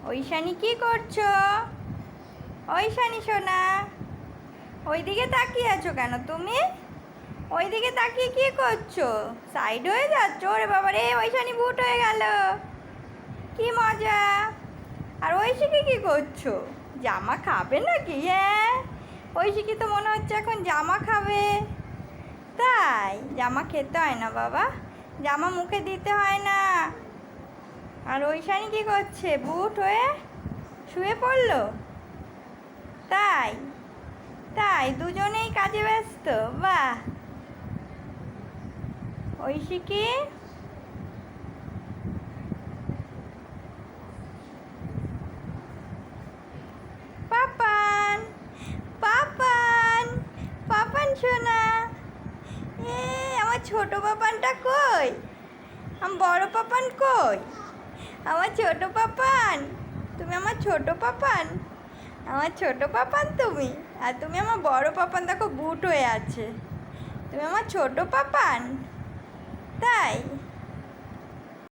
ঐশানি কি করছো? ঐশানি সোনা, ওইদিকে তাকিয়ে আছো কেন তুমি? ওইদিকে তাকিয়ে কি করছো? সাইড হয়ে যাচ্ছ? ওরে বাবা রে, ঐশানি ভূত হয়ে গেল। কি মজা! আর ঐশিকে কি করছো? জামা খাবে নাকি? হ্যাঁ, ঐশিকি তো মনে হচ্ছে এখন জামা খাবে। তাই জামা খেতে হয় না বাবা, জামা মুখে দিতে হয় না। আর ঐশানি কি করছে? বুট হয়ে শুয়ে পড়লো? তাই তাই দুজনেই কাজে ব্যস্ত। বাহ! ঐশিকি, পাপান, পাপান, পাপান সোনা। এ, আমার ছোট পাপানটা কই? আমার বড় পাপান কই? আমার ছোট পাপান, তুমি আমার ছোট পাপান? আমার ছোট পাপান তুমি? আর তুমি আমার বড় পাপান, দেখো বুট হয়ে আছে। তুমি আমার ছোট পাপান? তাই